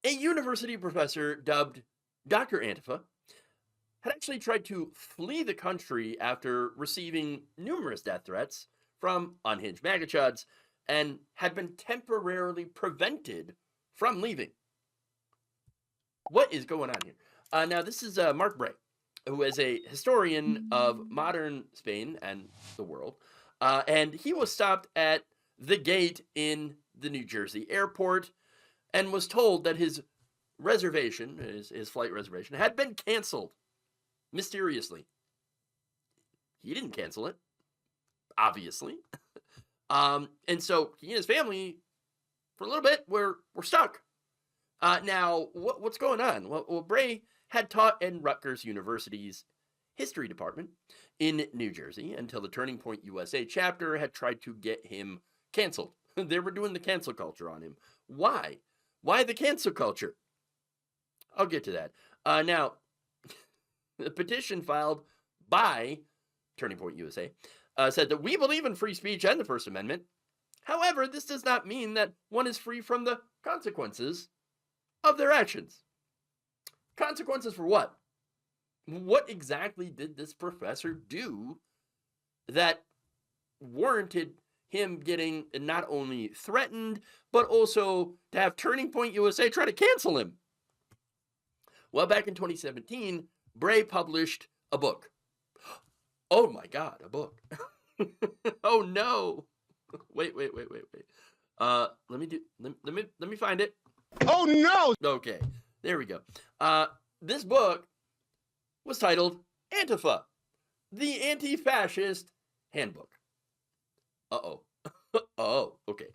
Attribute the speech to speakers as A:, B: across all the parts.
A: A university professor dubbed Dr. Antifa had actually tried to flee the country after receiving numerous death threats from unhinged MAGA chuds and had been temporarily prevented from leaving. What is going on here? Now, this is Mark Bray, who is a historian of modern Spain and the world, and he was stopped at the gate in the New Jersey airport and was told that his reservation, his flight reservation, had been canceled mysteriously. He didn't cancel it, obviously. And so he and his family, for a little bit, were stuck. Now, what's going on? Well, Bray had taught in Rutgers University's history department in New Jersey until the Turning Point USA chapter had tried to get him canceled. They were doing the cancel culture on him. Why? Why the cancel culture? I'll get to that. Now, the petition filed by Turning Point USA said that we believe in free speech and the First Amendment. However, this does not mean that one is free from the consequences of their actions. Consequences for what? What exactly did this professor do that warranted him getting not only threatened, but also to have Turning Point USA try to cancel him? Well, back in 2017, Bray published a book. Oh my God, a book. Oh no. Wait. Let me find it.
B: Oh no!
A: Okay, there we go. This book was titled Antifa, the Anti-Fascist Handbook. Uh-oh. Oh, okay.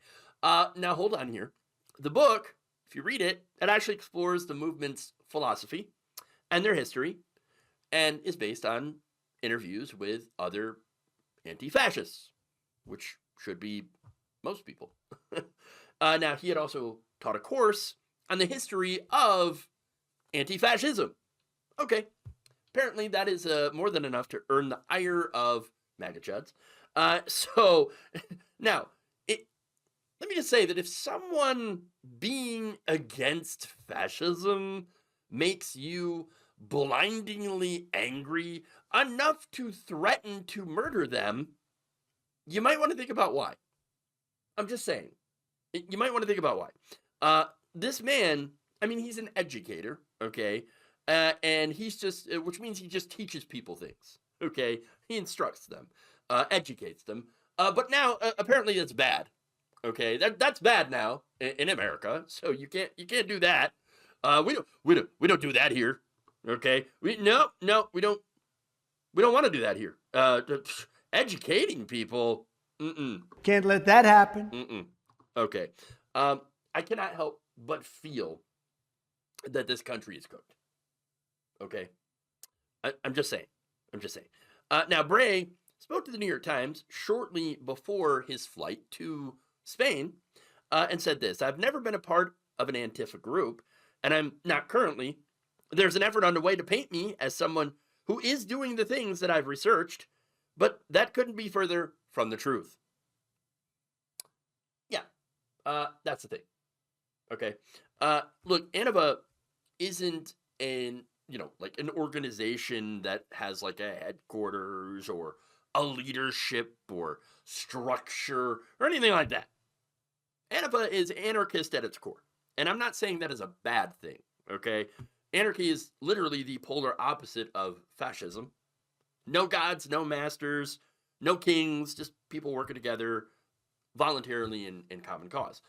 A: Now hold on here. The book, if you read it, it actually explores the movement's philosophy and their history, and is based on interviews with other anti-fascists, which should be most people. Now, he had also taught a course on the history of anti-fascism. Okay, apparently that is more than enough to earn the ire of MAGA chuds. So, now, let me just say that if someone being against fascism makes you blindingly angry enough to threaten to murder them, you might want to think about why. I'm just saying. You might want to think about why. This man, I mean, he's an educator, okay? And he's just, which means he just teaches people things, okay? He instructs them, educates them. But now, apparently that's bad, okay? That's bad now in America, so you can't do that. We don't do that here, okay? We don't want to do that here. Educating people,
C: Can't let that happen.
A: Okay. I cannot help but feel that this country is cooked. Okay. I'm just saying. Now, Bray spoke to the New York Times shortly before his flight to Spain and said this: I've never been a part of an Antifa group, and I'm not currently. There's an effort underway to paint me as someone who is doing the things that I've researched, but that couldn't be further from the truth. Yeah, that's the thing. Okay. Look, Antifa isn't an organization that has like a headquarters or a leadership or structure or anything like that. Antifa is anarchist at its core. And I'm not saying that is a bad thing, okay? Anarchy is literally the polar opposite of fascism. No gods, no masters, no kings, just people working together voluntarily in common cause.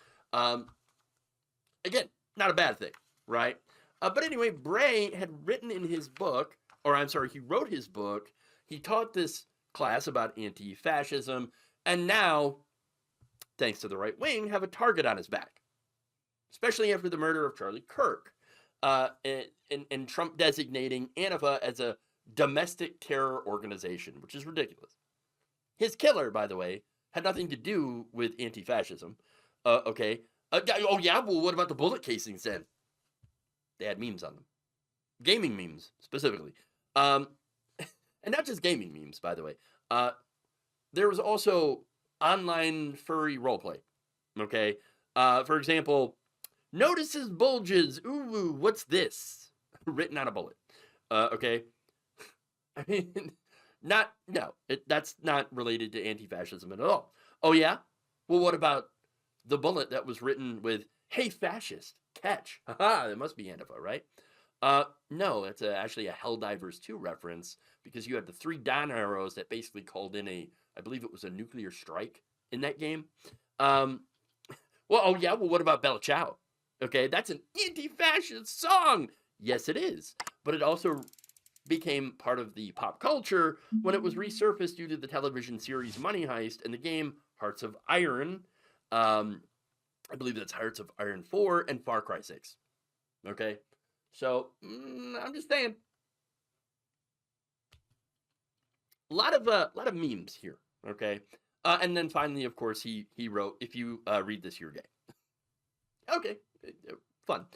A: Again, not a bad thing, right? But anyway, Bray had written in his book, he wrote his book, he taught this class about anti-fascism, and now, thanks to the right wing, have a target on his back. Especially after the murder of Charlie Kirk, and Trump designating Antifa as a domestic terror organization, which is ridiculous. His killer, by the way, had nothing to do with anti-fascism. Okay. Oh yeah, well, what about the bullet casings then? They had memes on them. Gaming memes, specifically. And not just gaming memes, by the way. There was also online furry roleplay. Okay. For example, Notices bulges. Ooh, what's this? Written on a bullet. Okay. I mean, that's not related to anti-fascism at all. Oh, yeah? Well, what about the bullet that was written with, hey, fascist, catch. Haha, that must be Antifa, right? No, it's actually a Helldivers 2 reference because you had the 3 Don arrows that basically called in I believe it was a nuclear strike in that game. Well, what about Bella Ciao? Okay, that's an anti-fascist song. Yes, it is. But it also became part of the pop culture when it was resurfaced due to the television series Money Heist and the game Hearts of Iron. I believe that's Hearts of Iron 4 and Far Cry 6. Okay, so I'm just saying. A lot of memes here. Okay, and then finally, of course, he wrote, "If you read this, you're gay." Okay, fun.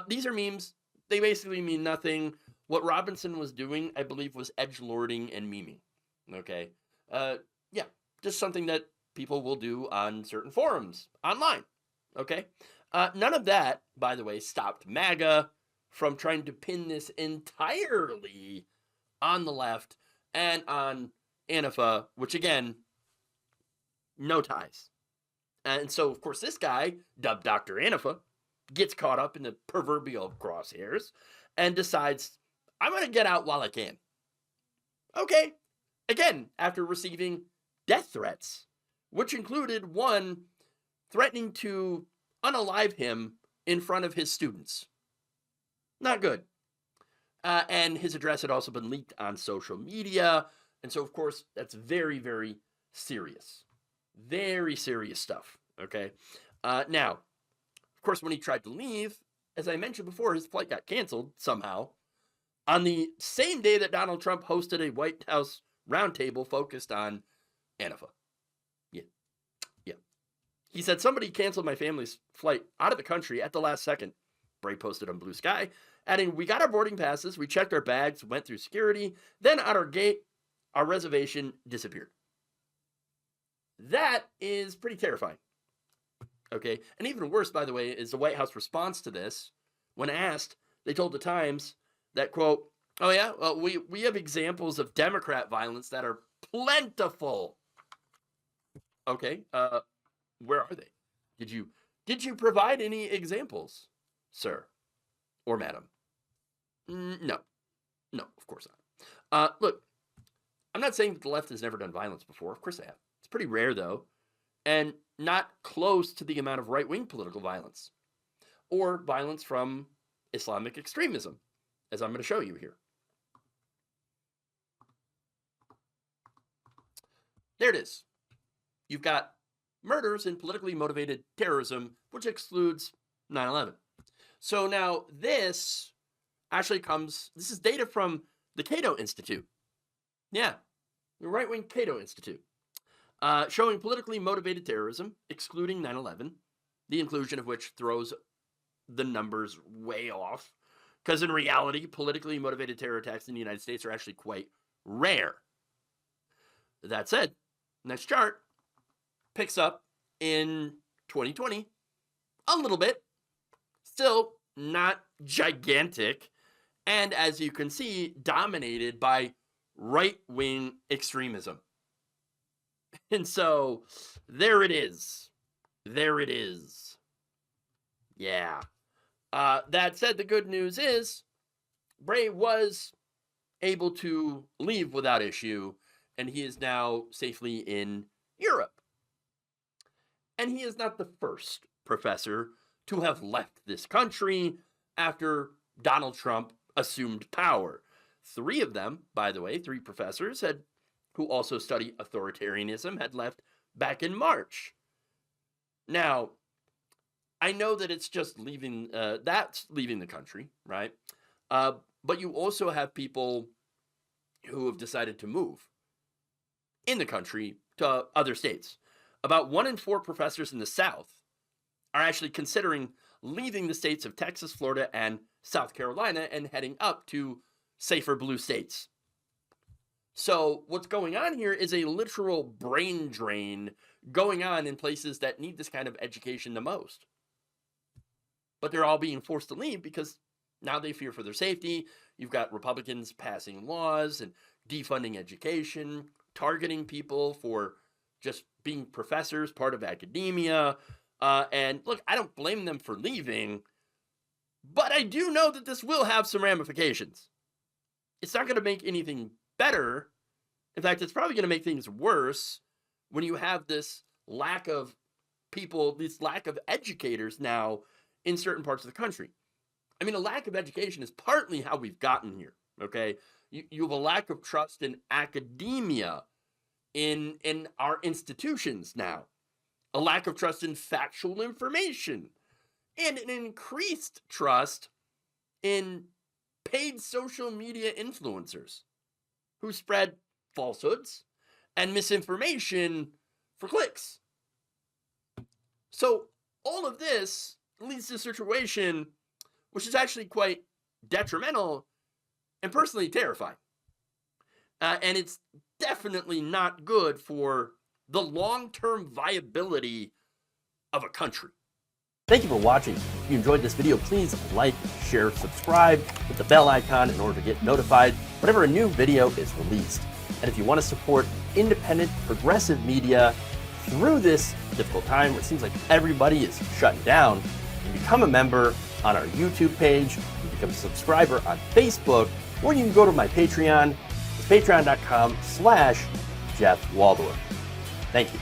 A: These are memes. They basically mean nothing. What Robinson was doing, I believe, was edgelording and memeing. Okay, yeah, just something that people will do on certain forums online. Okay, none of that, by the way, stopped MAGA from trying to pin this entirely on the left and on Antifa, which again, no ties. And so, of course, this guy, dubbed Dr. Antifa, gets caught up in the proverbial crosshairs and decides, I'm going to get out while I can. Okay. Again, after receiving death threats, which included one threatening to unalive him in front of his students. Not good. And his address had also been leaked on social media. And so, of course, that's very, very serious. Very serious stuff, okay? Now, of course, when he tried to leave, as I mentioned before, his flight got canceled somehow on the same day that Donald Trump hosted a White House roundtable focused on Antifa. Yeah. He said, somebody canceled my family's flight out of the country at the last second. Bray posted on Blue Sky, adding, we got our boarding passes, we checked our bags, went through security, then at our gate, our reservation disappeared. That is pretty terrifying. Okay, and even worse, by the way, is the White House response to this. When asked, they told the Times that, quote, oh yeah, well, we have examples of Democrat violence that are plentiful. Okay, where are they? Did you provide any examples, sir or madam? No, of course not. Look, I'm not saying that the left has never done violence before. Of course they have. It's pretty rare, though, and not close to the amount of right-wing political violence or violence from Islamic extremism, as I'm going to show you here. There it is. You've got murders and politically motivated terrorism, which excludes 9/11. So now this actually this is data from the Cato Institute. Yeah, the right-wing Cato Institute. Showing politically motivated terrorism, excluding 9/11, the inclusion of which throws the numbers way off, because in reality, politically motivated terror attacks in the United States are actually quite rare. That said, next chart picks up in 2020 a little bit, still not gigantic, and as you can see, dominated by right-wing extremism. And so, there it is. Yeah. That said, the good news is, Bray was able to leave without issue, and he is now safely in Europe. And he is not the first professor to have left this country after Donald Trump assumed power. 3 of them, by the way, 3 professors who also study authoritarianism had left back in March. Now, I know that it's just leaving, that's leaving the country, right? But you also have people who have decided to move in the country to other states. About 1 in 4 professors in the South are actually considering leaving the states of Texas, Florida, and South Carolina and heading up to safer blue states. So what's going on here is a literal brain drain going on in places that need this kind of education the most. but they're all being forced to leave because now they fear for their safety. You've got Republicans passing laws and defunding education, targeting people for just being professors, part of academia. And look, I don't blame them for leaving, but I do know that this will have some ramifications. It's not going to make anything better. In fact, it's probably going to make things worse when you have this lack of people, this lack of educators now in certain parts of the country. I mean, a lack of education is partly how we've gotten here, okay? You have a lack of trust in academia, in our institutions now, a lack of trust in factual information, and an increased trust in paid social media influencers who spread falsehoods and misinformation for clicks. So all of this leads to a situation which is actually quite detrimental and personally terrifying. And it's definitely not good for the long-term viability of a country. Thank you for watching. If you enjoyed this video, please like, share, subscribe, hit the bell icon in order to get notified whenever a new video is released. And if you want to support independent, progressive media through this difficult time where it seems like everybody is shutting down, you can become a member on our YouTube page, you can become a subscriber on Facebook, or you can go to my Patreon. It's patreon.com/Jeff Waldorf. Thank you.